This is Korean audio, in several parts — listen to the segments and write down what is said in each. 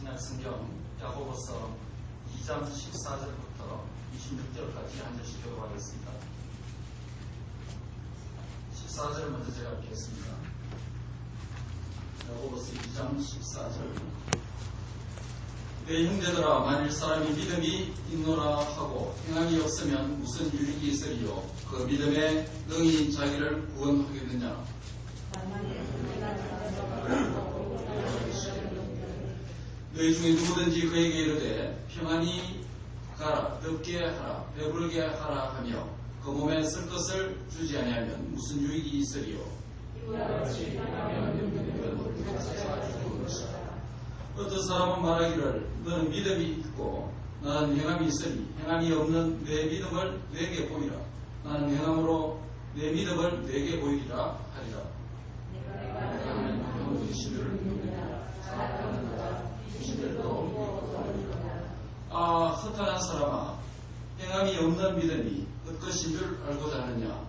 신약성경 야고보서 2장 14절부터 26절까지 한 절씩 교독하겠습니다. 14절을 먼저 제가 읽겠습니다. 야고보서 2장 14절. 내 형제들아, 만일 사람이 믿음이 있노라 하고 행함이 없으면 무슨 유익이 있으리요? 그 믿음에 능히 자기를 구원하겠느냐? 너희 중에 누구든지 그에게 이르되 평안히 가라, 덥게 하라, 배부르게 하라 하며 그 몸에 쓸 것을 주지 아니하면 무슨 유익이 있으리요? 어떤 사람은 말하기를 너는 믿음이 있고 나는 행함이 있으니 행함이 없는 내 믿음을 내게 보이라. 나는 행함으로 내 믿음을 내게 보이리라 하리라. 허탄한 사람아, 행함이 없는 믿음이 어것인 줄 알고자 하느냐?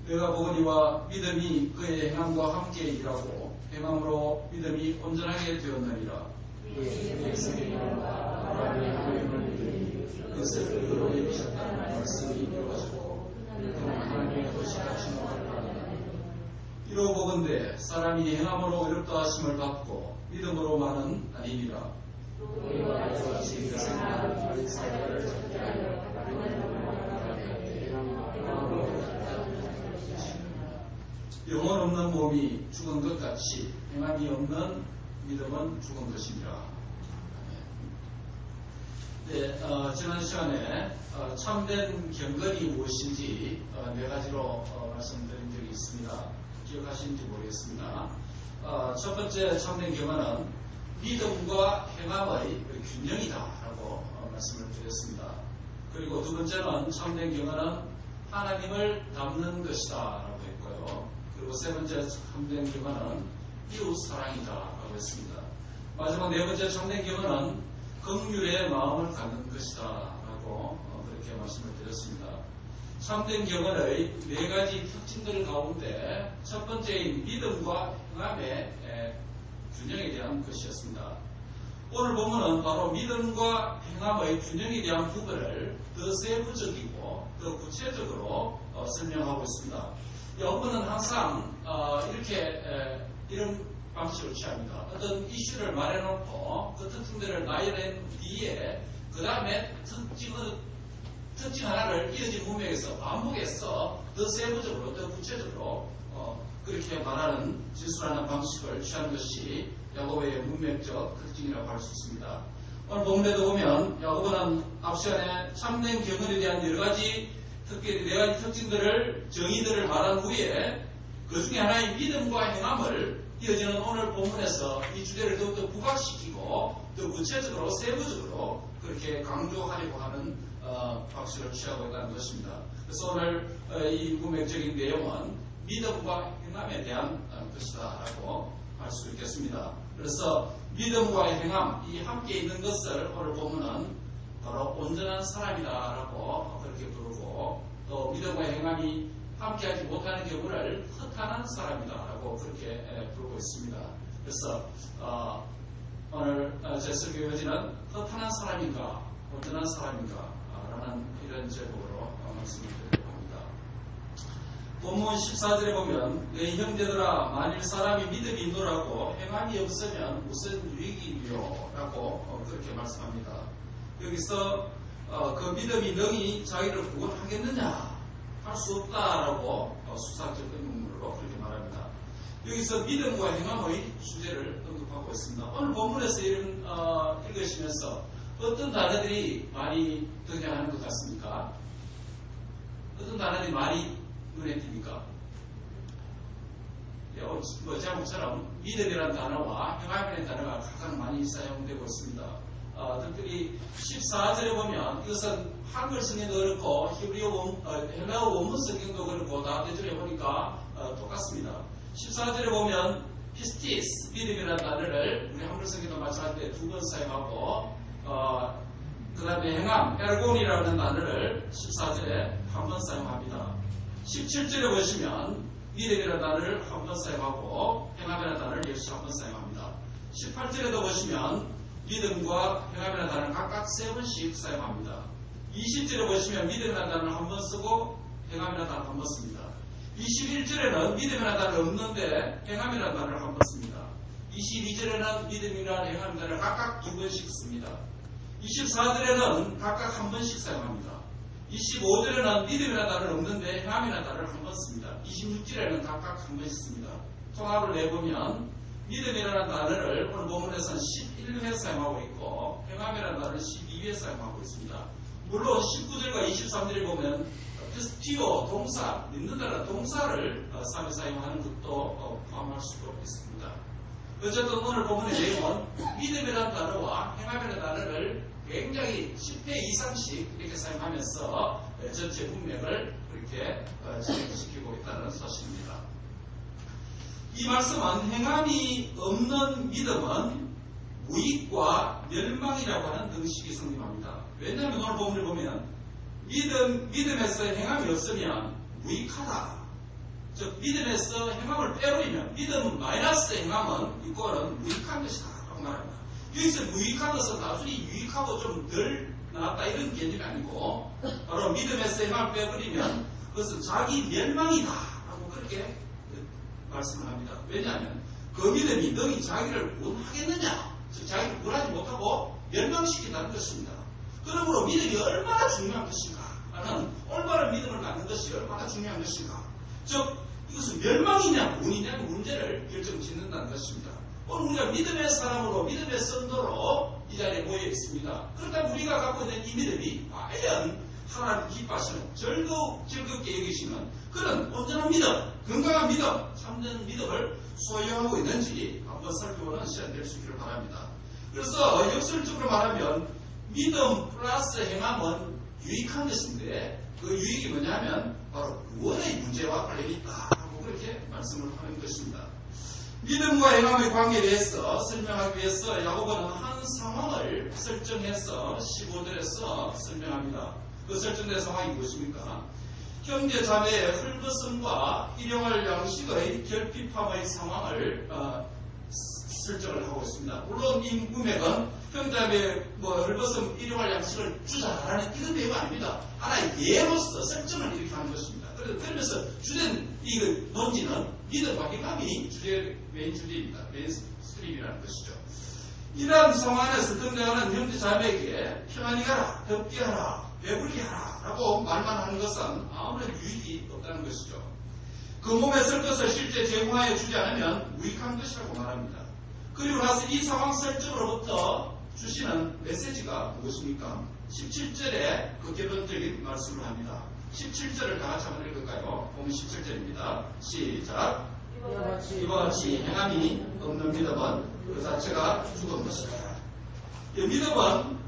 내가 보거니와 믿음이 그의 행함과 함께 일하고 행함으로 믿음이 온전하게 되었느니라. 그것을 그로 입히셨다는 말씀이 이루어지고 하나님의 도시가 진노하리라. 이로보건대 사람이 행함으로 의롭다 하심을 받고 믿음으로만은 아니니라. 영혼 없는 몸이 죽은 것 같이 행함이 없는 믿음은 죽은 것이니라. 네, 지난 시간에 참된 경건이 무엇인지 네 가지로 말씀드린 적이 있습니다. 기억하시는지 모르겠습니다. 첫 번째 참된 경건은 믿음과 행함의 균형이다라고 말씀을 드렸습니다. 그리고 두 번째는 참된 경건은 하나님을 닮는 것이다라고 했고요. 그리고 세 번째 참된 경건은 이웃 사랑이다라고 했습니다. 마지막 네 번째 참된 경건은 긍휼의 마음을 갖는 것이다라고 그렇게 말씀을 드렸습니다. 참된 경건의 네 가지 특징들 가운데 첫 번째인 믿음과 행함의 균형에 대한 것이었습니다. 오늘 본문은 바로 믿음과 행함의 균형에 대한 부분을 더 세부적이고 더 구체적으로 설명하고 있습니다. 여러분은 항상 이런 방식을 취합니다. 어떤 이슈를 말해놓고 그 특징들을 나열한 뒤에 그 다음에 특징 하나를 이어진 문맥에서 반복해서 더 세부적으로 더 구체적으로 그렇게 말하는 진술하는 방식을 취하는 것이 야고보의 문맥적 특징이라고 할 수 있습니다. 오늘 본문에도 보면 야고보는 앞 시간에 참된 경건에 대한 여러 가지 특징들을 정의들을 말한 후에 그 중에 하나의 믿음과 행함을 이어지는 오늘 본문에서 이 주제를 더욱더 부각시키고 더 구체적으로 세부적으로 그렇게 강조하려고 하는 방식을 취하고 있다는 것입니다. 그래서 오늘 이 문맥적인 내용은 믿음과 행함에 대한 것이다라고 할 수 있겠습니다. 그래서 믿음과 행함 이 함께 있는 것을 오늘 본문은 바로 온전한 사람이다라고 그렇게 부르고 또 믿음과 행함이 함께하지 못하는 경우를 허탄한 사람이다라고 그렇게 부르고 있습니다. 그래서 오늘 제 설교 요지는 허탄한 사람인가 온전한 사람인가 라는 이런 제목으로 말씀을 드리려고 합니다. 본문 14절에 보면 내 형제들아, 만일 사람이 믿음이 있노라고 행함이 없으면 무슨 유익이요? 라고 그렇게 말씀합니다. 여기서 그 믿음이 능히 자기를 구원하겠느냐? 할 수 없다라고 수사적 의문으로 그렇게 말합니다. 여기서 믿음과 행함의 주제를 언급하고 있습니다. 오늘 본문에서 이런 읽으시면서 어떤 단어들이 많이 등장하는 것 같습니까? 어떤 단어들이 많이 눈에 띕니까? 제목처럼 믿음이라는 단어와 행함이라는 단어가 가장 많이 사용되고 있습니다. 특별히 14절에 보면 이것은 한글 성경도 그렇고 헬라어 원문 성경도 그렇고 다 대조해 보니까 똑같습니다. 14절에 보면 피스티스 믿음이라는 단어를 우리 한글 성경도 마찬가지로 두 번 사용하고 그 다음에 행함 에르곤이라는 단어를 14절에 한 번 사용합니다. 17절에 보시면 믿음이라는 단어를 한 번 사용하고 행함이라는 단어를 역시 한 번 사용합니다. 18절에도 보시면 믿음과 행함이라는 단어를 각각 3번씩 사용합니다. 20절에 보시면 믿음이라는 단어를 한 번 쓰고 행함이라는 단어를 한 번 씁니다. 21절에는 믿음이라는 단어를 없는데 행함이라는 단어를 한 번 씁니다. 22절에는 믿음이라는 행함이라는 단어를 각각 2번씩 씁니다. 24절에는 각각 한 번씩 사용합니다. 25절에는 믿음이라는 단어를 없는데 행함이라는 단어를 한 번 씁니다. 26절에는 각각 한 번씩 씁니다. 통합을 내보면 믿음이라는 단어를 오늘 본문에서는 11회 사용하고 있고 행함이라는 단어를 12회 사용하고 있습니다. 물론 19절과 23절에 보면 피스티오 동사, 믿는다는 동사를 사용하는 것도 포함할 수도 있습니다. 어쨌든 오늘 본문의 내용은 믿음이라는 단어와 행함이라는 단어를 굉장히 10회 이상씩 이렇게 사용하면서 전체 문맥을 그렇게 진행시키고 있다는 사실입니다. 이 말씀은 행함이 없는 믿음은 무익과 멸망이라고 하는 등식이 성립합니다. 왜냐하면 오늘 본문을 보면 믿음에서 행함이 없으면 무익하다. 즉 믿음에서 행함을 빼버리면 믿음은 마이너스 행함은 이거는 무익한 것이다 라고 말합니다. 여기서 무익한 것은 단순히 유익하고 좀 덜 나았다 이런 개념이 아니고 바로 믿음에서 행함을 빼버리면 그것은 자기 멸망이다 라고 그렇게 말씀을 합니다. 왜냐하면 그 믿음이 너희 자기를 구원하겠느냐, 즉 자기를 구원하지 못하고 멸망시킨다는 것입니다. 그러므로 믿음이 얼마나 중요한 것인가 하는 올바른 믿음을 갖는 것이 얼마나 중요한 것인가, 즉 이것은 멸망이냐 구원이냐 문제를 결정짓는다는 것입니다. 오늘 우리가 믿음의 사람으로 믿음의 성도로 이 자리에 모여 있습니다. 그렇다면 우리가 갖고 있는 이 믿음이 과연 하나님 기뻐하시는 즐겁게 여기시는 그런 온전한 믿음, 건강한 믿음, 참된 믿음을 소유하고 있는지 한번 살펴보는 시간 될 수 있기를 바랍니다. 그래서 역설적으로 말하면 믿음 플러스 행함은 유익한 것인데 그 유익이 뭐냐면 바로 구원의 문제와 관련이 있다고 그렇게 말씀을 하는 것입니다. 믿음과 행함의 관계에 대해서 설명하기 위해서 야고보는 한 상황을 설정해서 15절에서 설명합니다. 그 설정된 상황이 무엇입니까? 형제 자매의 헐벗음과 일용할 양식의 결핍함의 상황을 설정을 하고 있습니다. 물론 이 문맥은 형제자매 헐벗음 일용할 양식을 주자라는 이런 내용이 아닙니다. 하나의 예로서 설정을 이렇게 하는 것입니다. 그러면서 주된 이 논지는 믿음과 행함이 메인 주제입니다. 메인 스트림이라는 것이죠. 이러한 상황 안에서 등장하는 형제 자매에게 평안히 가라, 덥게 하라, 배불리 하라 라고 말만 하는 것은 아무런 유익이 없다는 것이죠. 그 몸에 쓸 것을 실제 제공하여 주지 않으면 무익한 것이라고 말합니다. 그리고 나서 이 상황 설정으로부터 주시는 메시지가 무엇입니까? 17절에 그 결론적인 말씀을 합니다. 17절을 다 같이 한번 읽을까요? 보면 17절입니다. 시작. 이와 같이 행함이 없는 믿음은 그 자체가 죽은 것이다. 이 믿음은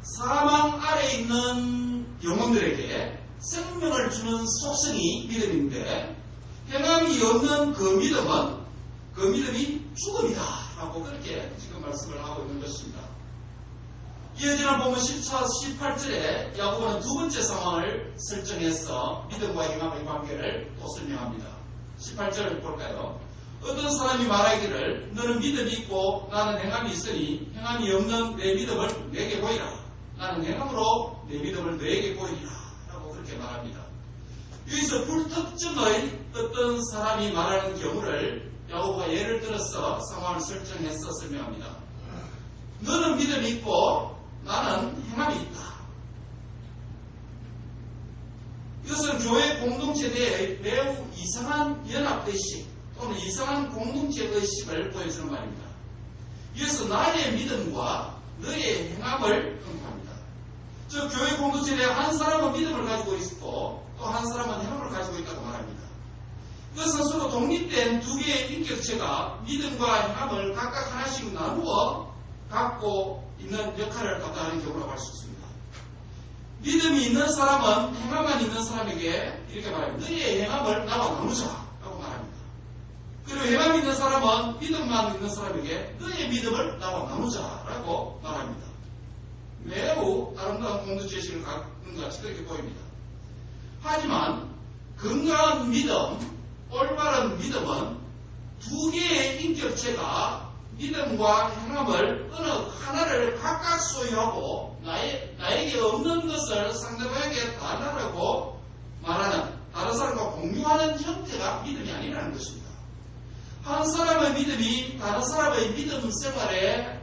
사망 아래 있는 영혼들에게 생명을 주는 속성이 믿음인데 행함이 없는 그 믿음이 죽음이다 라고 그렇게 지금 말씀을 하고 있는 것입니다. 이어지는 본문 18절에 야고보는 두 번째 상황을 설정해서 믿음과 행함의 관계를 또 설명합니다. 18절을 볼까요? 어떤 사람이 말하기를 너는 믿음이 있고 나는 행함이 있으니 행함이 없는 내 믿음을 내게 보이라. 나는 행함으로 내 믿음을 너에게 보이리라 라고 그렇게 말합니다. 여기서 불특정의 어떤 사람이 말하는 경우를 야고보가 예를 들어서 상황을 설정해서 설명합니다. 너는 믿음이 있고 나는 행함이 있다. 이것은 교회 공동체 내에 매우 이상한 연합의식 또는 이상한 공동체의식을 보여주는 말입니다. 이것은 나의 믿음과 너의 행함을 언급합니다. 즉 교회 공동체 내에 한 사람은 믿음을 가지고 있고 또 한 사람은 행함을 가지고 있다고 말합니다. 이것은 서로 독립된 두 개의 인격체가 믿음과 행함을 각각 하나씩 나누어 갖고 있는 역할을 갖다 하는 경우라고 할 수 있습니다. 믿음이 있는 사람은 행함만 있는 사람에게 이렇게 말합니다. 너의 행함을 나와 나누자 라고 말합니다. 그리고 행함이 있는 사람은 믿음만 있는 사람에게 너의 믿음을 나와 나누자 라고 말합니다. 매우 아름다운 공동체의식을 갖는 것 같이 그렇게 보입니다. 하지만 건강한 믿음, 올바른 믿음은 두 개의 인격체가 믿음과 행함을 어느 하나를 각각 소유하고 나에게 없는 것을 상대방에게 달라고 말하는, 다른 사람과 공유하는 형태가 믿음이 아니라는 것입니다. 한 사람의 믿음이 다른 사람의 믿음 생활에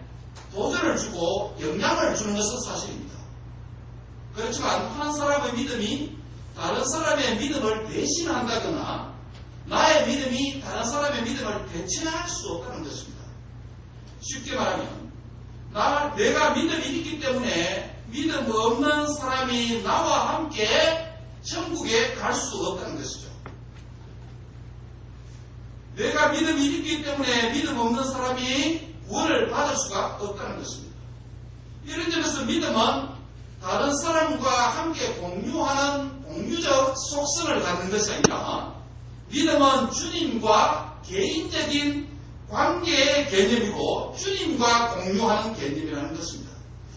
도전을 주고 영향을 주는 것은 사실입니다. 그렇지만 한 사람의 믿음이 다른 사람의 믿음을 대신한다거나 나의 믿음이 다른 사람의 믿음을 대체할 수 없다는 것입니다. 쉽게 말하면 내가 믿음이 있기 때문에 믿음 없는 사람이 나와 함께 천국에 갈 수 없다는 것이죠. 내가 믿음이 있기 때문에 믿음 없는 사람이 구원을 받을 수가 없다는 것입니다. 이런 점에서 믿음은 다른 사람과 함께 공유하는 공유적 속성을 갖는 것이 아니라 믿음은 주님과 개인적인 관계의 개념이고 주님과 공유하는 개념이라는 것입니다.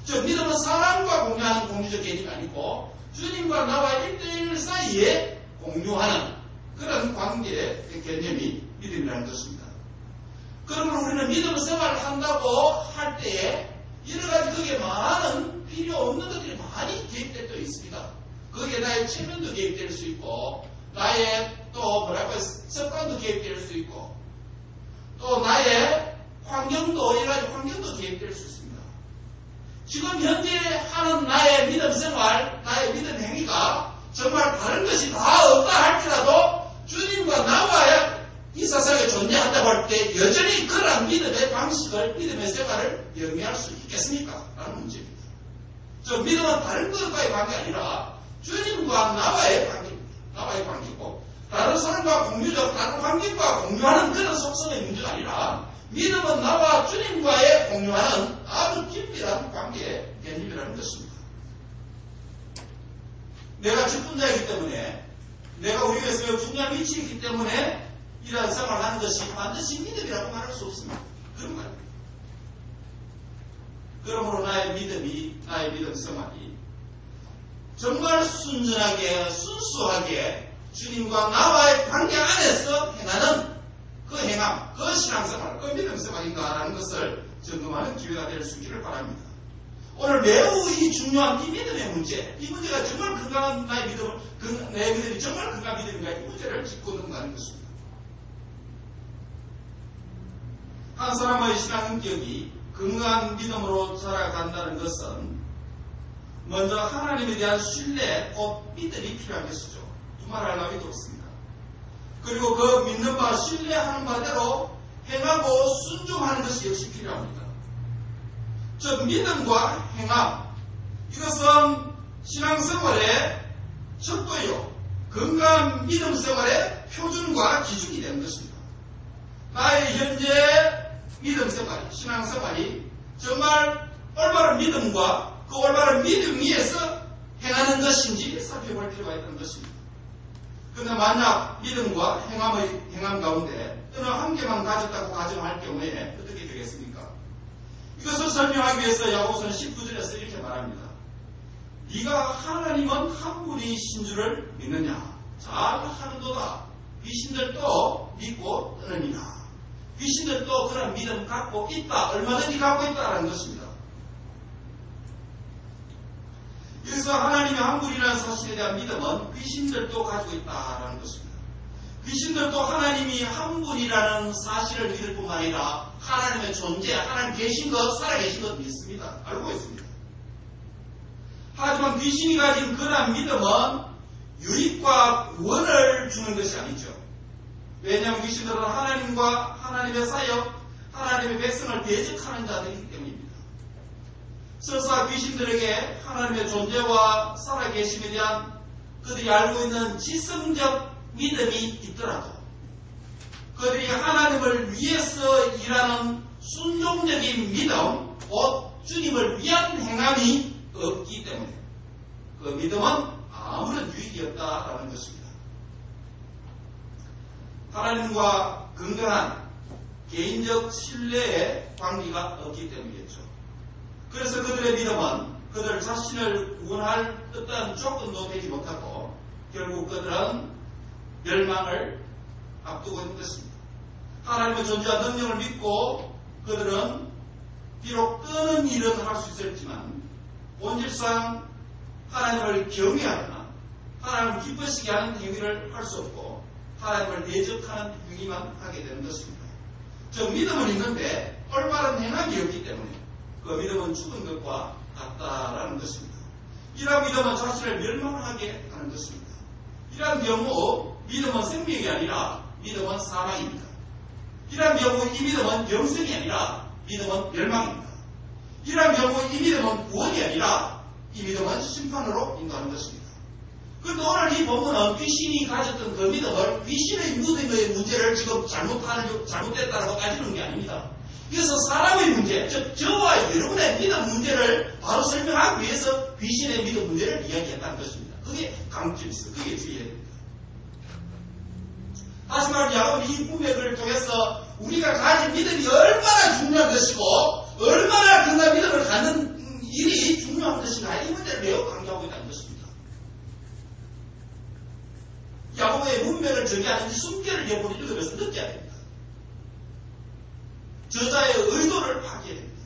즉 믿음은 사람과 공유하는 공유적 개념이 아니고 주님과 나와 1대1 사이에 공유하는 그런 관계의 개념이 믿음이라는 것입니다. 그러므로 우리는 믿음 생활을 한다고 할 때에 여러 가지 거기에 많은 필요 없는 것들이 많이 개입될 때 있습니다. 거기에 나의 체면도 개입될 수 있고 나의 또 습관도 개입될 수 있고 또 나의 환경도 여러 가지 환경도 개입될 수 있습니다. 지금 현재 하는 나의 믿음 생활, 나의 믿음 행위가 정말 다른 것이 다 없다 할지라도 주님과 나와의 이 세상에 존재한다고 할 때 여전히 그러한 믿음의 방식을, 믿음의 생활을 영위할 수 있겠습니까? 라는 문제입니다. 저 믿음은 다른 것과의 관계가 아니라 주님과 나와의 관계입니다. 나와의 관계고 다른 사람과 공유적, 다른 환경과 공유하는 그런 속성의 문제가 아니라 믿음은 나와 주님과의 공유하는 아주 긴밀한 관계의 개념이라는 것입니다. 내가 직분자이기 때문에 내가 우리 교회에서 중요한 위치에 있기 때문에 이러한 생활을 하는 것이 반드시 믿음이라고 말할 수 없습니다. 그런 말입니다. 그러므로 나의 믿음 생활이 정말 순전하게, 순수하게 주님과 나와의 관계 안에서 행하는 그 행함, 그 신앙생활, 그 믿음 생활인가라는 것을 점검하는 기회가 될 수 있기를 바랍니다. 오늘 매우 이 중요한 이 믿음의 문제, 이 문제가 정말 건강한 나의 믿음을, 내 믿음이 정말 건강한 믿음인가, 이 문제를 짚고 넘어가는 것입니다. 한 사람의 신앙 인격이 건강한 믿음으로 자라간다는 것은 먼저 하나님에 대한 신뢰, 곧 믿음이 필요한 것이죠. 두말할 나위도 없습니다. 그리고 그 믿는 바, 신뢰하는 바대로 행하고 순종하는 것이 역시 필요합니다. 즉 믿음과 행함, 이것은 신앙생활의 척도요, 건강한 믿음 생활의 표준과 기준이 되는 것입니다. 나의 현재 믿음 생활, 신앙생활이 정말 올바른 믿음과 그 올바른 믿음 위에서 행하는 것인지 살펴볼 필요가 있다는 것입니다. 그런데 만약 믿음과 행함 가운데 어느 한 개만 가졌다고 가정할 경우에 어떻게 되겠습니까? 이것을 설명하기 위해서 야고보서 19절에서 이렇게 말합니다. 네가 하나님은 한 분이신 줄을 믿느냐? 잘 하는도다. 귀신들도 믿고 뜨느니라. 귀신들도 그런 믿음 갖고 있다. 얼마든지 갖고 있다라는 것입니다. 그래서 하나님의 한 분이라는 사실에 대한 믿음은 귀신들도 가지고 있다라는 것입니다. 귀신들도 하나님이 한 분이라는 사실을 믿을 뿐만 아니라 하나님의 존재, 하나님 계신 것, 살아계신 것 믿습니다. 알고 있습니다. 하지만 귀신이 가진 그러한 믿음은 유익과 구원을 주는 것이 아니죠. 왜냐하면 귀신들은 하나님과 하나님의 사역, 하나님의 백성을 대적하는 자들이기 때문입니다. 설사 귀신들에게 하나님의 존재와 살아계심에 대한 그들이 알고 있는 지성적 믿음이 있더라도 그들이 하나님을 위해서 일하는 순종적인 믿음, 곧 주님을 위한 행함이 없기 때문에 그 믿음은 아무런 유익이 없다라는 것입니다. 하나님과 건강한 개인적 신뢰의 관계가 없기 때문이겠죠. 그래서 그들의 믿음은 그들 자신을 구원할 어떤 조건도 되지 못하고 결국 그들은 멸망을 앞두고 있는 것입니다. 하나님의 존재와 능력을 믿고 그들은 비록 뜨는 일은 할 수 있었지만 본질상 하나님을 경외하거나 하나님을 기쁘시게 하는 행위를 할 수 없고 하나님을 대적하는 행위만 하게 되는 것입니다. 즉 믿음은 있는데 올바른 행함이 없기 때문에 그 믿음은 죽은 것과 같다라는 것입니다. 이러한 믿음은 자신을 멸망하게 하는 것입니다. 이러한 경우 믿음은 생명이 아니라 믿음은 사망입니다. 이러한 경우 이 믿음은 영생이 아니라 믿음은 멸망입니다. 이러한 경우 이 믿음은 구원이 아니라 이 믿음은 심판으로 인도하는 것입니다. 그런데 오늘 이 본문은 귀신이 가졌던 그 믿음을 귀신의 믿음의 문제를 지금 잘못됐다라고 따지는 게 아닙니다. 그래서 사람의 문제, 즉 저와 여러분의 믿음 문제를 바로 설명하기 위해서 귀신의 믿음 문제를 이야기했다는 것입니다. 그게 강점이 있어요. 그게 주의해야 됩니다. 다시 말해 야곱은 이 문맥을 통해서 우리가 가진 믿음이 얼마나 중요한 것이고 얼마나 그가 믿음을 갖는 일이 중요한 것인가 이 문제를 매우 강조하고 있다는 것입니다. 야곱의 문맥을 정의하는 이 숨결을 여러분이 읽으면서 느껴야 됩니다. 저자의 의도를 파악해야 됩니다.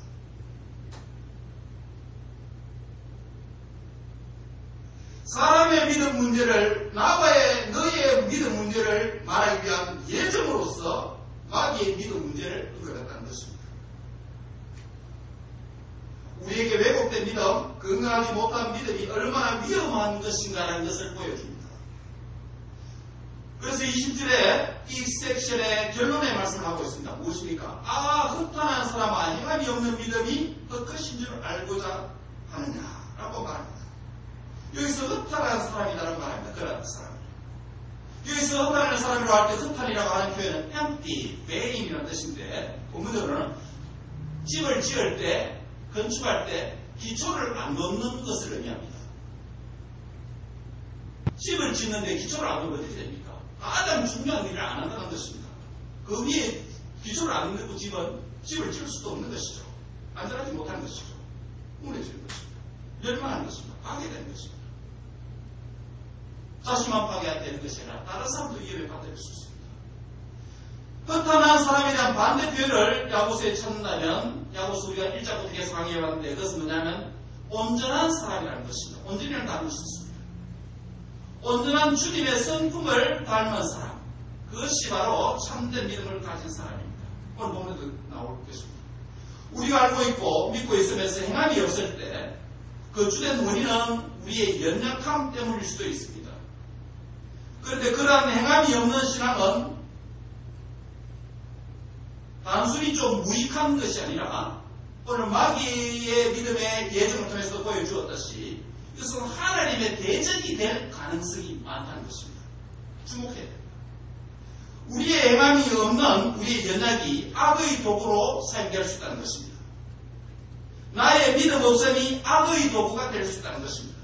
사람의 믿음 문제를 너의 믿음 문제를 말하기 위한 예정으로서 마귀의 믿음 문제를 언급했다는 것입니다. 우리에게 왜곡된 믿음, 건강하지 못한 믿음이 얼마나 위험한 것인가라는 것을 보여줍니다. 그래서 20절에 이 섹션의 결론의 말씀을 하고 있습니다. 무엇입니까? 흑탄한 사람아 행함이 없는 믿음이 헛것인 줄 알고자 하느냐라고 말합니다. 여기서 흑탄한 사람이라는 말합니다. 그런 사람. 여기서 흑탄한 사람이라고 할 때 흑탄이라고 하는 표현은 empty, vain이라는 뜻인데 본문적으로는 집을 지을 때, 건축할 때 기초를 안 놓는 것을 의미합니다. 집을 짓는데 기초를 안 놓으면 어떻게 됩니까? 가장 중요한 일을 안 한다는 것입니다. 그 위에 기초를 안 놓고 집을 지을 수도 없는 것이죠. 안전하지 못한 것이죠. 무너지는 것입니다. 멸망하는 것입니다. 파괴되는 것입니다. 자신만 파괴되는 것이 아니라 다른 사람도 위협에 받을 수 있습니다. 흑탄한 사람에 대한 반대 표현을 야고보서에 찾는다면 야고보서 우리가 1장부터 계속 강의해왔는데 그것은 뭐냐면 온전한 사람이라는 것입니다. 온전이라는 단어를 썼습니다. 온전한 주님의 성품을 닮은 사람, 그것이 바로 참된 믿음을 가진 사람입니다. 오늘 본문에도 나오겠습니다. 우리가 알고 있고 믿고 있으면서 행함이 없을 때 그 주된 원인은 우리의 연약함 때문일 수도 있습니다. 그런데 그러한 행함이 없는 신앙은 단순히 좀 무익한 것이 아니라 오늘 마귀의 믿음의 예정을 통해서 보여주었듯이 이것은 하나님의 대적이 될 가능성이 많다는 것입니다. 주목해야 됩니다. 우리의 행함이 없는 우리의 연약이 악의 도구로 사용될 수 있다는 것입니다. 나의 믿음 없음이 악의 도구가 될 수 있다는 것입니다.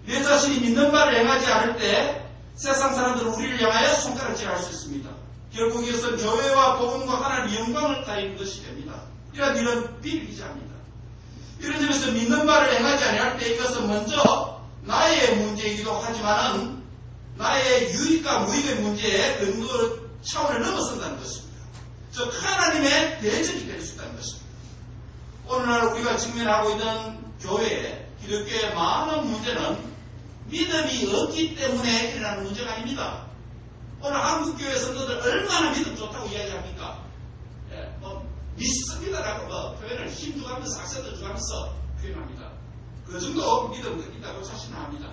내 자신이 믿는 바를 행하지 않을 때 세상 사람들은 우리를 향하여 손가락질할 수 있습니다. 결국 이것은 교회와 복음과 하나님의 영광을 가리는 것이 됩니다. 이런 일은 비일비재합니다. 이런 점에서 믿는 바를 행하지 아니할 때 이것은 먼저 나의 문제이기도 하지만은 나의 유익과 무익의 문제에 근거 차원을 넘어선다는 것입니다. 즉 하나님의 대적이 될 수 있다는 것입니다. 오늘날 우리가 직면하고 있는 교회, 기독교의 많은 문제는 믿음이 없기 때문에 일어나는 문제가 아닙니다. 오늘 한국교회 성도들 얼마나 믿음 좋다고 이야기합니까? 믿습니다라고 표현을 힘주가면서 악센트 주가면서 표현합니다. 그 정도 믿음이 있다고 자신합니다.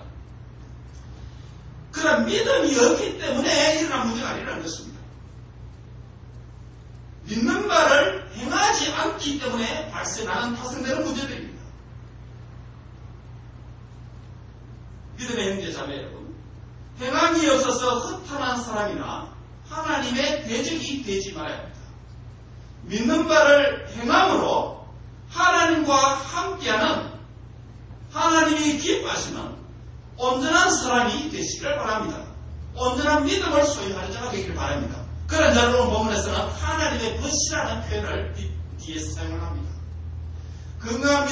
그런 믿음이 없기 때문에 일어난 문제가 아니라는 것입니다. 믿는 바를 행하지 않기 때문에 발생하는 파생되는 문제들입니다. 믿음의 형제 자매 여러분, 행함이 없어서 허탄한 사람이나 하나님의 대적이 되지 말아야 합니다. 믿는 바를 행함으로 하나님과 함께하는 하나님이 기뻐하시는 온전한 사람이 되시기를 바랍니다. 온전한 믿음을 소유하는 자가 되기를 바랍니다. 그런 자를 오늘 본문에서는 하나님의 벗이라는 표현을 뒤에서 사용을 합니다. 건강한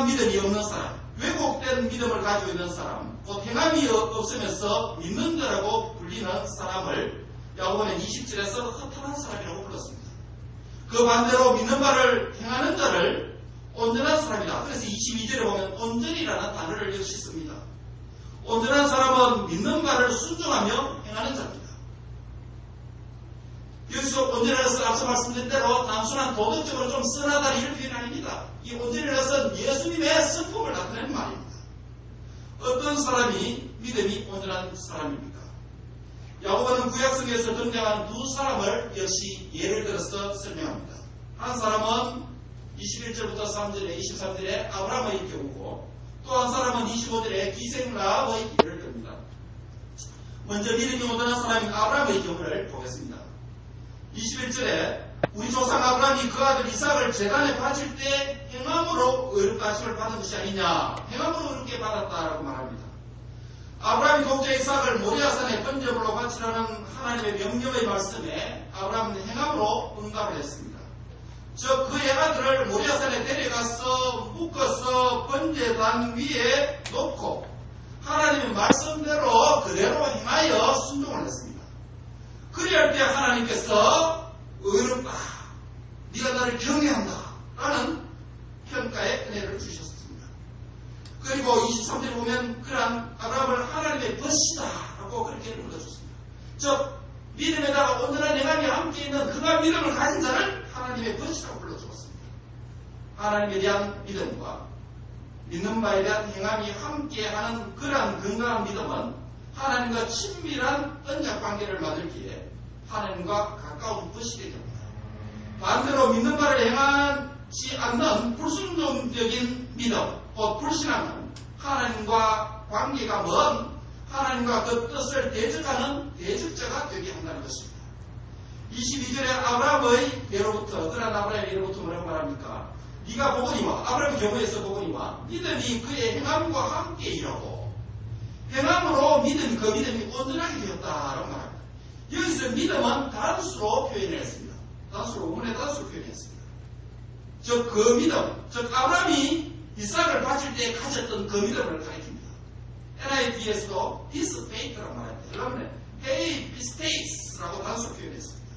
믿음이 없는 사람, 왜곡된 믿음을 가지고 있는 사람, 곧 행함이 없으면서 믿는 자라고 불리는 사람을 야고보는 20절에서 허탄한 사람이라고 불렀습니다. 그 반대로 믿는 바를 행하는 자를 온전한 사람이다. 그래서 22절에 보면 온전이라는 단어를 역시 씁니다. 온전한 사람은 믿는 바를 순종하며 행하는 자입니다. 여기서 온전이라서 앞서 말씀드린 대로 단순한 도덕적으로 좀 선하다 이런 표현이 아닙니다. 이 온전이라서는 예수님의 성품을 나타내는 말입니다. 어떤 사람이 믿음이 온전한 사람입니까? 야고보는 구약성에서 등장한 두 사람을 역시 예를 들어서 설명합니다. 한 사람은 21절부터 3절에 23절에 아브라함의 경우고 또 한 사람은 25절에 기생라합의 예를 듭니다. 먼저 믿음이 온전한 사람인 아브라함의 경우를 보겠습니다. 21절에 우리 조상 아브라함이 그 아들 이삭을 제단에 바칠 때 행함으로 의롭다 하심을 받은 것이 아니냐, 행함으로 의롭게 받았다라고 말합니다. 아브라함이 동자 이삭을 모리아산에 번제물로 바치라는 하나님의 명령의 말씀에 아브라함은 행함으로 응답을 했습니다. 즉 그의 아들을 모리아산에 데려가서 묶어서 번제단 위에 놓고 하나님의 말씀대로 그대로 행하여 순종을 했습니다. 그리할 때 하나님께서 의롭다, 네가 나를 경외한다 라는 평가의 은혜를 주셨습니다. 그리고 23절에 보면 그러한 아브라함을 하나님의 벗이다 라고 그렇게 불러줬습니다. 즉 믿음에다가 온전한 행함이 함께 있는 그가 믿음을 가진 자를 하나님의 벗이라고 불러주었습니다. 하나님에 대한 믿음과 믿는 바에 대한 행함이 함께하는 그러한 건강한 믿음은 하나님과 친밀한 언약 관계를 만들기에 하나님과 가까운 벗이 되게 합니다. 반대로 믿는 바를 행하지 않는 불순종적인 믿음, 곧 불신앙은 하나님과 관계가 먼 하나님과 그 뜻을 대적하는 대적자가 되게 한다는 것입니다. 22절에 아브라함의 예로부터, 그러한 아브라함의 예로부터 뭐라고 말합니까? 네가 보거니와, 아브라함의 경우에서 보거니와 믿음이 그의 행함과 함께 일하고 행함으로 믿음이 그 믿음이 온전하게 되었다라고 말합니다. 여기서 믿음은 단수로 표현을 했습니다. 단수로, 원문의 단수로 표현했습니다. 즉 그 믿음, 즉 아브라함이 이삭을 바칠 때 가졌던 그 믿음을 가리킵니다. NIV에서도 his faith라고 말합니다. 헬라문에 hey pistace라고 단수로 표현했습니다.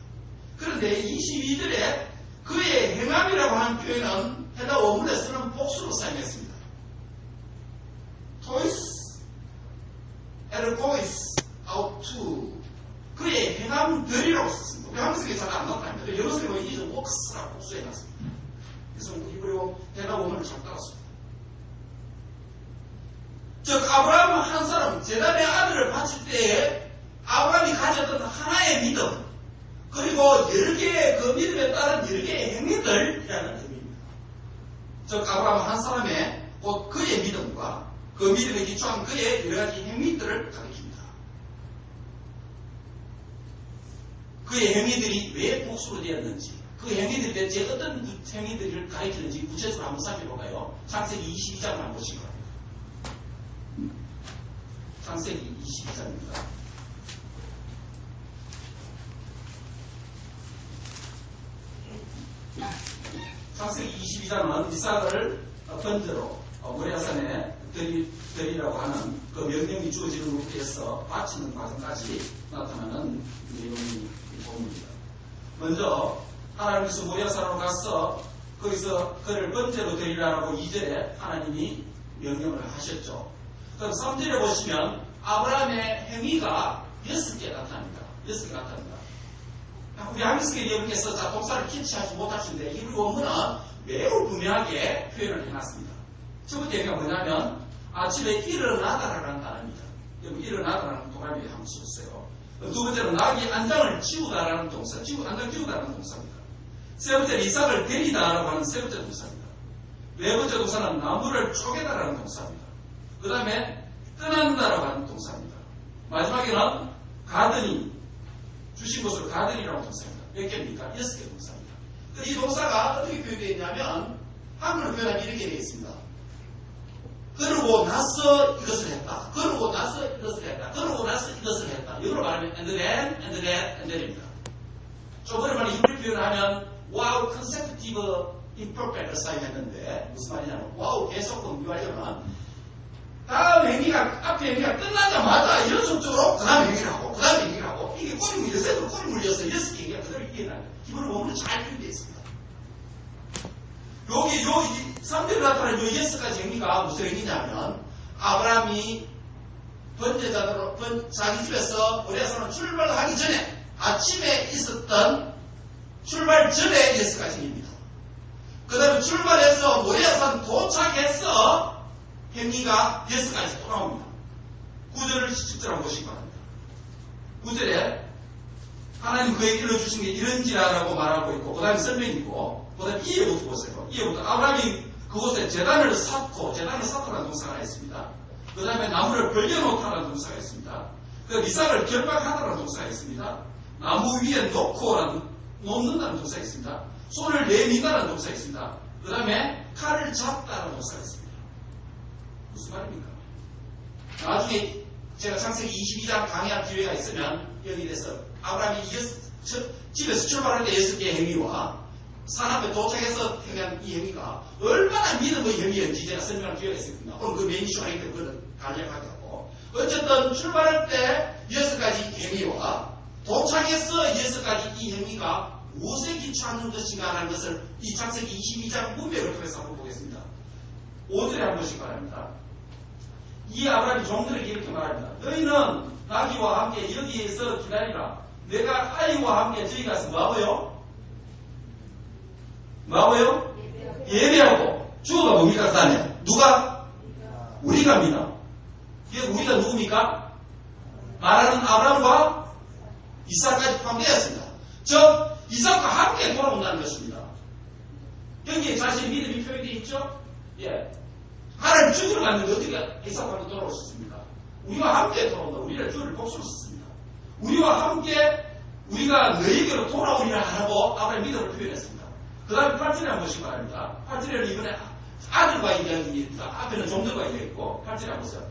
그런데 22절에 그의 행함이라고 하는 표현은 헬라 원문에서는 복수로 사용했습니다. tois ergois autu, 그의 행함들이라고 썼습니다. 우리 한국에 잘 안 나타납니다. 영어에서 보면 이제 works라고 복수해놨습니다. 그래서 이브리오 헬라 원문을 잘 따랐습니다. 즉 아브라함은 한 사람, 제단의 아들을 바칠 때에 아브라함이 가졌던 하나의 믿음, 그리고 여러 개의 그 믿음에 따른 여러 개의 행위들이라는 의미입니다. 즉 아브라함은 한 사람의 곧 그의 믿음과 그 믿음에 기초한 그의 여러 가지 행위들을 가리킵니다. 그의 행위들이 왜 복수로 되었는지, 그 행위들이 대체 어떤 행위들을 가리키는지 구체적으로 한번 살펴볼까요? 창세기 22장을 한번 보시기 바랍니다. 창세기 22장입니다. 창세기 22장은 이삭을 번제로 모리아산에 드리라고 하는 그 명령이 주어지는 것부터 해서 바치는 과정까지 나타나는 내용이 본문입니다. 먼저 하나님께서 모리아산으로 가서 거기서 그를 번제로 드리라고 2절에 하나님이 명령을 하셨죠. 그럼 3절에 보시면 아브라함의 행위가 6개 나타납니다. 6개 나타납니다. 우리 한국에 여러분께서 자 동사를 캐치하지 못하시는데 이 원문은 매우 분명하게 표현을 해놨습니다. 첫 번째 얘기가 뭐냐면 아침에 일어나다라는 단어입니다. 여러분 일어나다라는 동사를 한번 써보세요. 두 번째로 나귀 안장을 지우다라는 동사, 안장 지우다라는 동사입니다. 세 번째로 이삭을 데리다라고 하는 세 번째 동사입니다. 네 번째 동사는 나무를 쪼개다라는 동사입니다. 그 다음에 떠난다라고 하는 동사입니다. 마지막에는 가더니, 주신 것으로 가더니라고 동사입니다. 몇 개입니까? 6개 동사입니다. 이 동사가 어떻게 표현되어 있냐면 한글로 표현하면 이렇게 되어 있습니다. 그러고 나서 이것을 했다. 그러고 나서 이것을 했다. 그러고 나서 이것을 했다. 이걸로 말하면 and then입니다. 좀 오랜만에 이걸 표현하면 wow, consecutive imperfect을 사용했는데 무슨 말이냐면 wow, 계속 공유하려면 다음 행위가, 앞에 행위가 끝나자마자 연속적으로 그 다음 행위를 하고, 그 다음 행위를 하고, 이게 꼬리 물려서, 꼬리 물려서 6개 행위가 그대로 이해나요. 기본으로 보면 잘 표현되어 있습니다. 여기 3대로 나타나는 요 6가지 행위가 무슨 행위냐면, 아브라함이 번제자로, 자기 집에서 모리아산으로 출발하기 전에, 아침에 있었던 출발 전에 6가지 행위입니다. 그 다음에 출발해서 모리아산 도착해서 행위가 6가지 또 나옵니다. 9절을 직접 한번 보시기 바랍니다. 9절에 하나님 그에게 일러주신 게 이런지라라고 말하고 있고, 그 다음에 설명이고, 그 다음에 이해부터 보세요. 이해부터 아브라함이 그곳에 재단을 쌓고라는 동사가 있습니다. 그 다음에 나무를 벌려놓다라는 동사가 있습니다. 그 이삭을 결박하다라는 동사가 있습니다. 나무 위에 놓는다는 동사가 있습니다. 손을 내민다는 동사가 있습니다. 그 다음에 칼을 잡다라는 동사가 있습니다. 무슨 말입니까? 나중에 제가 창세기 22장 강의할 기회가 있으면 여기 대해서 아브라함이 집에서 출발할 때 6개의 행위와 산 앞에 도착해서 행한 이 행위가 얼마나 믿음의 행위였는지 제가 설명할 기회가 있습니다. 오늘 그 메인 이슈가 아니기 때문에 그거는 간략하게 하고, 어쨌든 출발할 때 6가지 행위와 도착해서 6가지 이 행위가 무엇에 기초하는 것인가 하는 것을 이 창세기 22장 문맥을 통해서 한번 보겠습니다. 5절에 한 번씩 말합니다. 이 아브라함이 종들에게 이렇게 말합니다. 너희는 나귀와 함께 여기에서 기다리라. 내가 아이와 함께 저희 가서 뭐하고요? 예배하고. 주어가 뭡니까? 그 다음에 누가? 우리가입니다. 이게 우리가 누굽니까? 말하는 아브라함과 이삭까지 포함되었습니다. 즉 이삭과 함께 돌아온다는 것입니다. 여기에 자신의 믿음이 표현되어 있죠? 예. 하나님 죽으러 갔는데 어떻게 이삭과 돌아올 수 있습니까? 우리와 함께 돌아온다. 우리를 주를 복수로 썼습니다. 우리와 함께 우리가 너에게로 돌아오리라 하고 아브라함의 믿음을 표현했습니다. 그 다음에 8절에 한 번씩 말합니다. 8절에는 이번에 아들과 이야기입니다. 앞에는 종들과 이야기했고 8절에 한 번 보세요.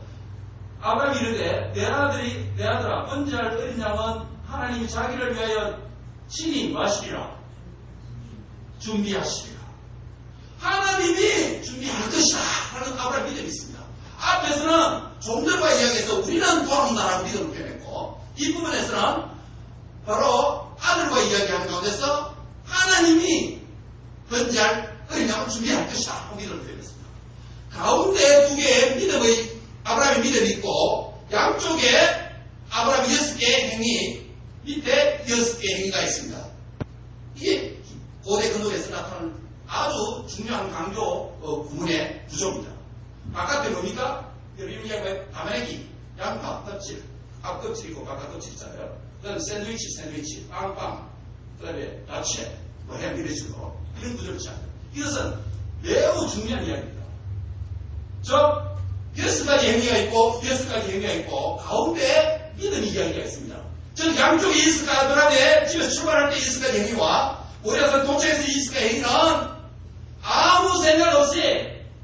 아브라함이 이르되 내 아들아 번제할 어린 양은 하나님이 자기를 위하여 친히 마시리라. 준비하시리라. 하나님이 준비할 것이다 하는 아브라함 믿음이 있습니다. 앞에서는 종들과 이야기해서 우리는 돌아온다라고 믿음을 표현했고, 이 부분에서는 바로 아들과 이야기하는 가운데서 하나님이 번제할 어린 양을 준비할 것이다 하고 믿음을 표현했습니다. 가운데 두 개의 믿음의 아브라함의 믿음이 있고, 양쪽에 아브라함 6개의 행위, 밑에 6개의 행위가 있습니다. 이게 고대 근동에서 나타나는 아주 중요한 강조 구문의 구조입니다. 바깥에 뭡니까? 여러분 이야기하면 다마내기, 양파, 껍질, 앞껍질 있고 바깥 껍질 있잖아요. 그 다음에 샌드위치, 빵빵, 그 다음에 야채, 햄 이런 식으로 이런 구조를 취합니다. 이것은 매우 중요한 이야기입니다. 즉 6가지 행위가 있고 6가지 행위가 있고 가운데 믿음의 이야기가 있습니다. 즉 양쪽에 6가지 아브라함의 집에서 출발할 때 6가지 행위와 모리아산 도착해서 6가지 행위는 아무 생각 없이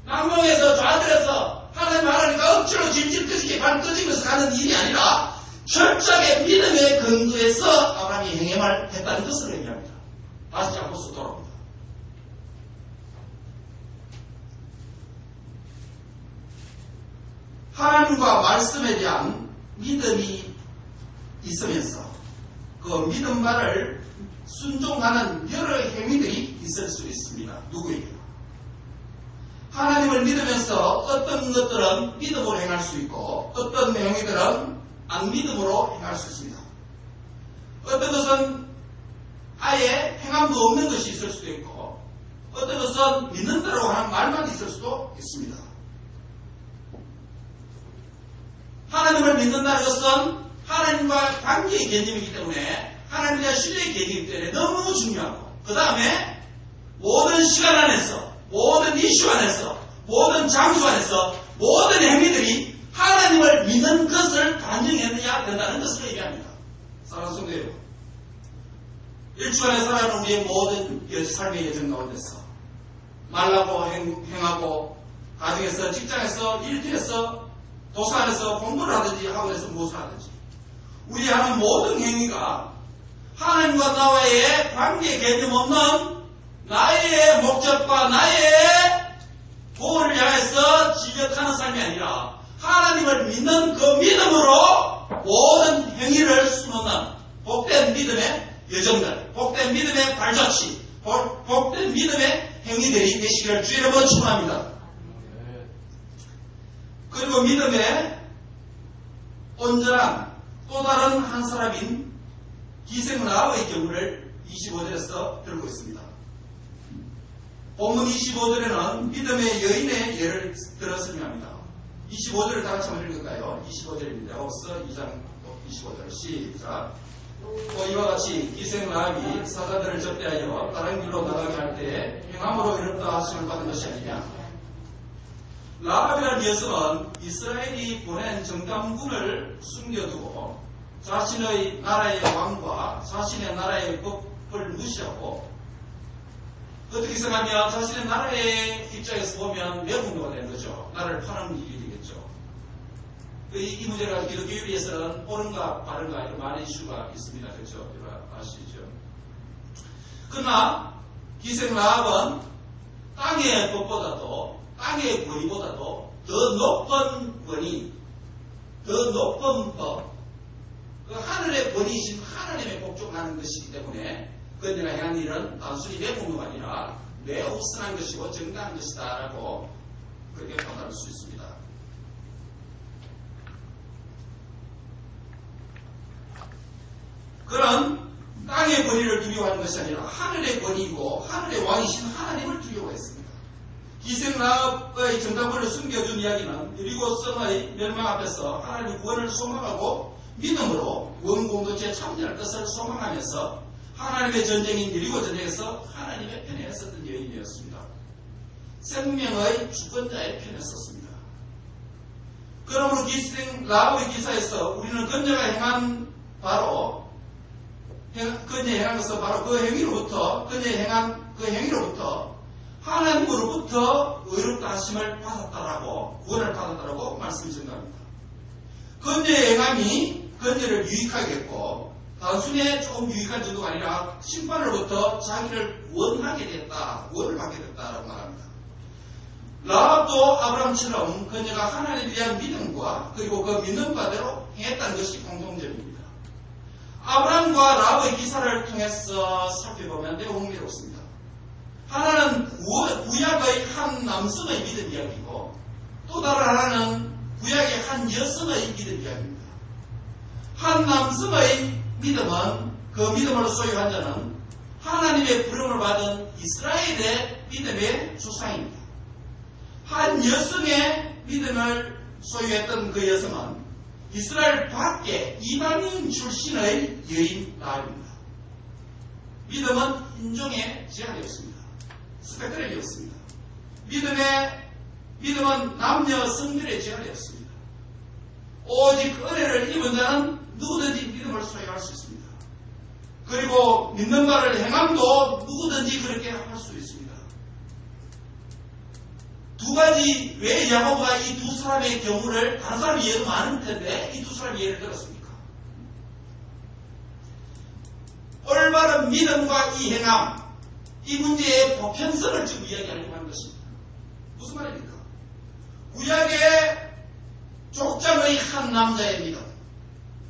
망명해서 좌들에서 하나님 하나님과 억지로 질질 끄지게 발 끄지면서 가는 일이 아니라 철저하게 믿음의 근거에서 아브라함이 행함을 했다는 것을 의미합니다. 다시 잡고서 돌아옵니다. 하나님과 말씀에 대한 믿음이 있으면서 그 믿음 말을 순종하는 여러 행위들이 있을 수 있습니다. 누구에게? 하나님을 믿으면서 어떤 것들은 믿음으로 행할 수 있고 어떤 행위들은 안 믿음으로 행할 수 있습니다. 어떤 것은 아예 행함도 없는 것이 있을 수도 있고 어떤 것은 믿는다고 하는 말만 있을 수도 있습니다. 하나님을 믿는다는 것은 하나님과 관계의 개념이기 때문에 하나님과 신뢰의 개념이기 때문에 너무 중요하고 그 다음에 모든 시간 안에서 모든 이슈 안에서 모든 장소 안에서 모든 행위들이 하나님을 믿는 것을 반영해야 된다는 것을 얘기합니다. 사랑하는 성도 여러분, 일주일에 살아가는 우리의 모든 삶의 여정 가운데서 말하고 행하고 가정에서 직장에서 일터에서 도서관에서 공부를 하든지 학원에서 무엇을 하든지 우리 하는 모든 행위가 하나님과 나와의 관계 개념 없는 나의 목적과 나의 고를 향해서 지적하는 삶이 아니라 하나님을 믿는 그 믿음으로 모든 행위를 수놓는 복된 믿음의 여정들, 복된 믿음의 발자취, 복된 믿음의 행위들이 되시기를 주의 이름으로 축원합니다. 그리고 믿음의 온전한 또 다른 한 사람인 기생 라합의 경우를 25절에서 들고 있습니다. 본문 25절에는 믿음의 여인의 예를 들어 설명합니다. 25절을 다 같이 한번 읽을까요? 25절입니다. 옥서 2장 25절 시작. 이와 같이 기생 라합이 사자들을 접대하여 다른 길로 나가게 할 때에 행함으로 이롭다 하심을 받은 것이 아니냐. 라합이라는 여성은 이스라엘이 보낸 정탐군을 숨겨두고 자신의 나라의 왕과 자신의 나라의 법을 무시하고 어떻게 생각하면 자신의 나라의 입장에서 보면 매국노가 되는 거죠. 나라를 파는 일이 되겠죠. 이 문제가 기독교율에서는 옳은가 바른가 이런 많은 이슈가 있습니다. 그렇죠? 아시죠? 그러나 기생 라합은 땅의 법보다도 땅의 권위보다도 더 높은 권위, 더 높은 법, 그 하늘의 권위이신 하나님의 복종하는 것이기 때문에 그녀가 행한 일은 단순히 매국노가 아니라 매우 선한 것이고 정당한 것이다라고 그렇게 판단할 수 있습니다. 그런 땅의 권위를 두려워하는 것이 아니라 하늘의 권위이고 하늘의 왕이신 하나님을 두려워했습니다. 기생 라합의 정탐꾼을 숨겨준 이야기는 여리고 성의 멸망 앞에서 하나님의 구원을 소망하고 믿음으로 원공동체에 참여할 것을 소망하면서 하나님의 전쟁인 여리고 전쟁에서 하나님의 편에 섰던 여인이었습니다. 생명의 주권자의 편에 섰습니다. 그러므로 기생 라합의 기사에서 우리는 그녀가 행한 그녀의 행한 것은 바로 그 행위로부터 하나님으로부터 의롭다 하심을 받았다라고 구원을 받았다라고 말씀을 전합니다. 그녀의 행함이 그녀를 유익하게 했고 단순히 조금 유익한 정도가 아니라 심판으로부터 자기를 구원을 받게 됐다라고 말합니다. 라합도 아브라함처럼 그녀가 하나님에 대한 믿음과 그리고 그 믿는 바대로 행했다는 것이 공통점입니다. 아브라함과 라합의 기사를 통해서 살펴보면 매우 흥미롭습니다. 하나는 구약의 한 남성의 믿음 이야기고 또 다른 하나는 구약의 한 여성의 믿음 이야기입니다. 한 남성의 믿음은 그 믿음을 소유한 자는 하나님의 부름을 받은 이스라엘의 믿음의 조상입니다. 한 여성의 믿음을 소유했던 그 여성은 이스라엘 밖에 이방인 출신의 여인 라합입니다. 믿음은 인종에 제한되었습니다. 스펙트럼이었습니다. 믿음은 남녀 성별에 제한되었습니다. 오직 은혜를 입은 자는 누구든지 믿음을 소유할 수 있습니다. 그리고 믿는 바를 행함도 누구든지 그렇게 할 수 있습니다. 두 가지 왜 야고보가 이 두 사람의 경우를 다른 사람 이해도 많은 텐데 이 두 사람 예를 들었습니까? 올바른 믿음과 이 행함, 이 문제의 보편성을 지금 이야기하려고 하는 것입니다. 무슨 말입니까? 구약의 족장의 한 남자의 믿음,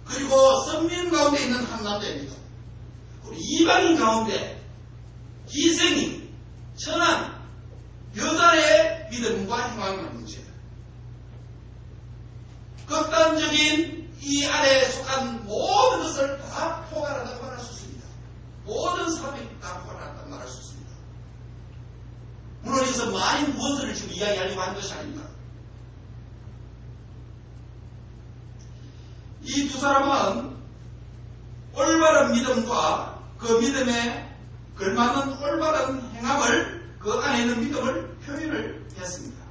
그리고 선민 가운데 있는 한 남자의 믿음, 그리고 이방인 가운데 기생인, 천한 여자의 믿음과 행함의 문제. 극단적인 이 안에 속한 모든 것을 다 포괄한다고 말할 수 있습니다. 모든 사람이 다 포괄한다고 말할 수 있습니다. 물론 여기서 많은 무엇을 지금 이야기하려고 하는 것이 아닙니다. 이 두 사람은 올바른 믿음과 그 믿음에 걸맞는 올바른 행함을 그 안에 있는 믿음을 표현을 했습니다.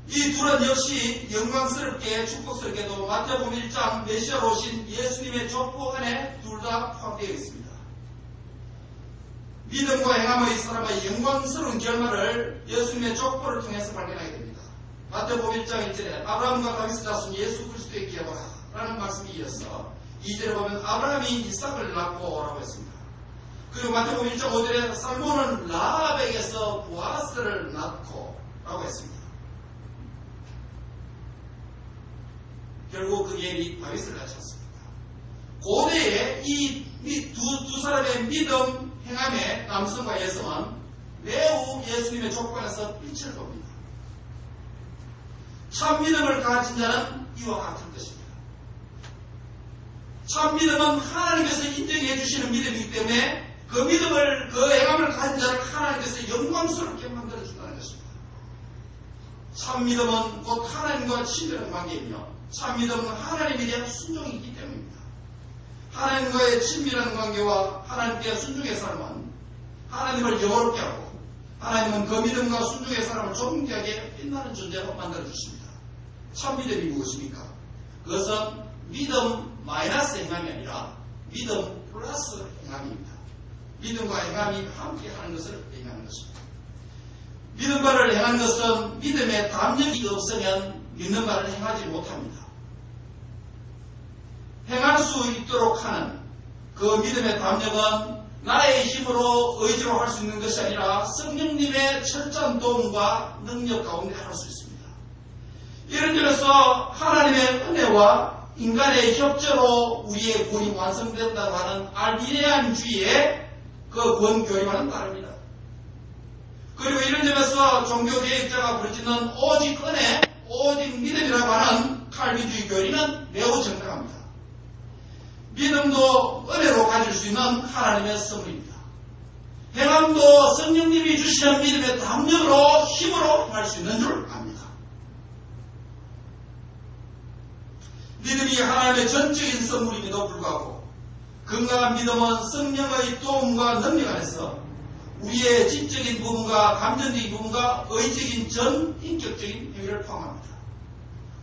이 둘은 역시 영광스럽게 축복스럽게도 마태복음 1장 메시아로 오신 예수님의 족보 안에 둘 다 포함되어 있습니다. 믿음과 행함의 사람의 영광스러운 결말을 예수님의 족보를 통해서 발견하게 됩니다. 마태복음 1장 1절에 아브라함과 다윗의 자손 예수 그리스도의 기업하라 라는 말씀이 이어서 2절에 보면 아브라함이 이삭을 낳고 라고 했습니다. 그리고 마태복음 1장 5절에 살몬은 라합에게서 보아스를 낳고 라고 했습니다. 결국 그 예비 다윗을 갖췄습니다. 고대에 이 두 사람의 믿음 행함의 남성과 여성은 매우 예수님의 조건에서 빛을 봅니다. 참 믿음을 가진 자는 이와 같을 것입니다. 참 믿음은 하나님께서 인정해 주시는 믿음이기 때문에 그 믿음을, 그 행함을 가진 자를 하나님께서 영광스럽게 만들어준다는 것입니다. 참 믿음은 곧 하나님과 친밀한 관계이며 참 믿음은 하나님에 대한 순종이 있기 때문입니다. 하나님과의 친밀한 관계와 하나님께 순종의 삶은 하나님을 영원롭게 하고 하나님은 그 믿음과 순종의 사람을 존귀하게 빛나는 존재로 만들어주십니다. 참 믿음이 무엇입니까? 그것은 믿음 마이너스 행함이 아니라 믿음 플러스 행함입니다. 믿음과 행함이 함께 하는 것을 의미하는 것입니다. 믿는 바를 행하는 것은 믿음의 담력이 없으면 믿는 바를 행하지 못합니다. 행할 수 있도록 하는 그 믿음의 담력은 나의 힘으로 의지로 할 수 있는 것이 아니라 성령님의 철저한 도움과 능력 가운데 할 수 있습니다. 이런 점에서 하나님의 은혜와 인간의 협조로 우리의 구원이 완성된다고 하는 알비레안주의의 그 구원 교리와는 다릅니다. 그리고 이런 점에서 종교개혁자가 부르짖는 오직 은혜, 오직 믿음이라고 하는 칼빈주의 교리는 매우 정당합니다. 믿음도 은혜로 가질 수 있는 하나님의 선물입니다. 행함도 성령님이 주시는 믿음의 담력으로 힘으로 행할 수 있는 줄 압니다. 믿음이 하나님의 전적인 선물임에도 불구하고 건강한 믿음은 성령의 도움과 능력 안에서 우리의 지적인 부분과 감정적인 부분과 의적인 전인격적인 행위를 포함합니다.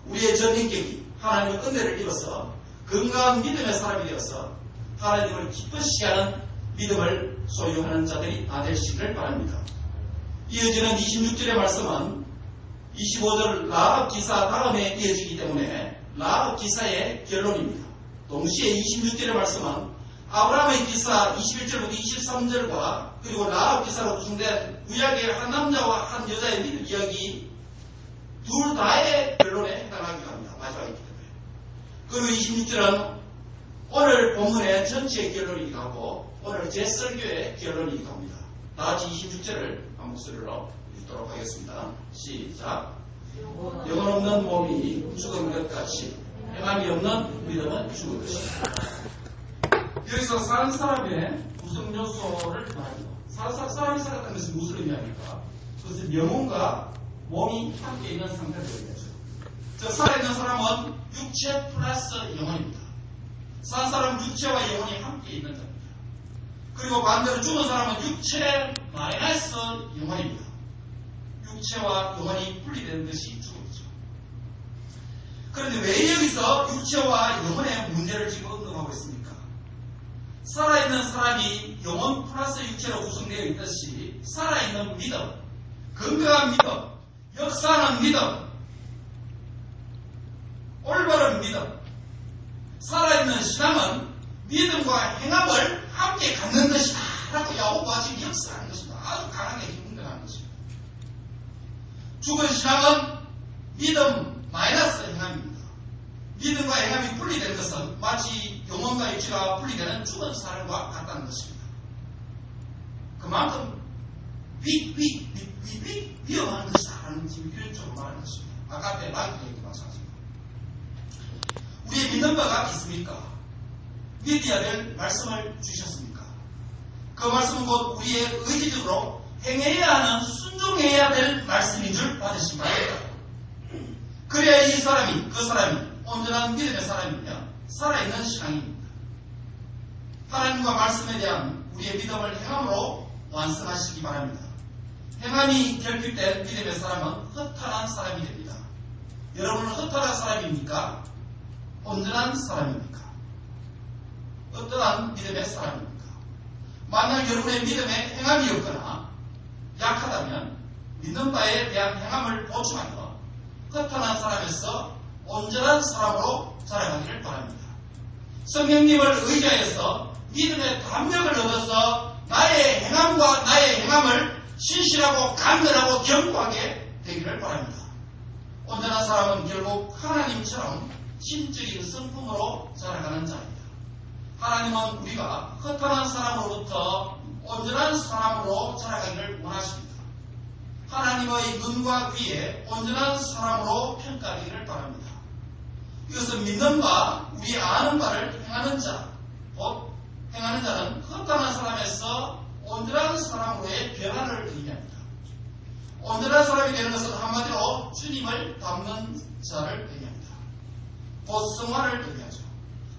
우리의 전인격이 하나님의 은혜를 입어서 건강한 믿음의 사람이 되어서 하나님을 기쁘시게 하는 믿음을 소유하는 자들이 다 되시기를 바랍니다. 이어지는 26절의 말씀은 25절 라합 기사 다음에 이어지기 때문에 라합 기사의 결론입니다. 동시에 26절의 말씀은 아브라함의 기사 21절부터 23절과 그리고 라합 기사로 구성된 구약의 한 남자와 한 여자의 믿음 이야기 둘 다의 결론에 해당하기도 합니다. 마지막이기 때문에. 그리고 26절은 오늘 본문의 전체의 결론이기도 하고 오늘 제 설교의 결론이기도 합니다. 나같이 26절을 한 목소리로 읽도록 하겠습니다. 시작. 영혼 없는 몸이 죽은 것 같이 행함이 없는 믿음은 죽은 것이다. 여기서 사는 사람의 구성 요소를 말합니다. 사람이 살았다는 것이 무슨 의미합니까? 그것은 영혼과 몸이 함께 있는 상태를 의미하죠. 즉 살아있는 사람은 육체 플러스 영혼입니다. 산 사람은 육체와 영혼이 함께 있는 자입니다. 그리고 반대로 죽은 사람은 육체 마이너스 영혼입니다. 육체와 영혼이 분리되는 것이 죽음이죠. 그런데 왜 여기서 육체와 영혼의 문제를 지금 언급하고 있습니까? 살아있는 사람이 영혼 플러스 육체로 구성되어 있듯이 살아있는 믿음, 건강한 믿음, 역사하는 믿음, 올바른 믿음, 살아있는 신앙은 믿음과 행함을 함께 갖는 것이다 라고 야고보가 지금 역사하는 것입니다. 아주 강하게 힘들어하는 것입니다. 죽은 신앙은 믿음 마이너스 행함입니다. 믿음과 행함이 분리된 것은 마치 영혼과 육체가 분리되는 죽은 사람과 같다는 것입니다. 그만큼 위험한 것이다 라는 지금 이런 쪽으로 말하는 것입니다. 아까 앞에 나귀 얘기 마찬가지입니다. 우리의 믿는 바가 있습니까? 믿어야 될 말씀을 주셨습니까? 그 말씀은 곧 우리의 의지적으로 행해야 하는 순종해야 될 말씀인 줄 받으신 바입니다. 그래야 이 사람이 그 사람이 온전한 믿음의 사람이며 살아있는 신앙입니다. 하나님과 말씀에 대한 우리의 믿음을 행함으로 완성하시기 바랍니다. 행함이 결핍된 믿음의 사람은 허탈한 사람이 됩니다. 여러분은 허탈한 사람입니까? 온전한 사람입니까? 어떠한 믿음의 사람입니까? 만약 여러분의 믿음에 행함이 없거나 약하다면 믿는 바에 대한 행함을 보충하여 허탄한 사람에서 온전한 사람으로 자라가기를 바랍니다. 성령님을 의지하여서 믿음의 담력을 얻어서 나의 행함과 나의 행함을 신실하고 간절하고 견고하게 되기를 바랍니다. 온전한 사람은 결국 하나님처럼 신적인 성품으로 자라가는 자입니다. 하나님은 우리가 허탄한 사람으로부터 온전한 사람으로 자라가기를 원하십니다. 하나님의 눈과 귀에 온전한 사람으로 평가하기를 바랍니다. 이것은 믿는 바, 우리 아는 바를 행하는 자, 곧 행하는 자는 허탄한 사람에서 온전한 사람으로의 변화를 의미합니다. 온전한 사람이 되는 것은 한마디로 주님을 닮는 자를 의미합니다. 곧 성화를 의미하죠.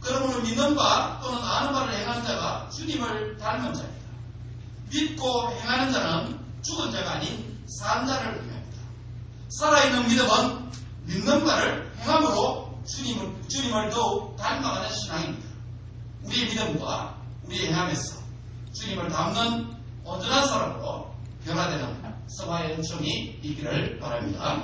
그러므로 믿는 바 또는 아는 바를 행하는 자가 주님을 닮은 자입니다. 믿고 행하는 자는 죽은 자가 아닌 산 자를 의미합니다. 살아있는 믿음은 믿는 바를 행함으로 주님을 더욱 닮아가는 신앙입니다. 우리의 믿음과 우리의 행함에서 주님을 닮는 온전한 사람으로 변화되는 성화의 은총이 있기를 바랍니다.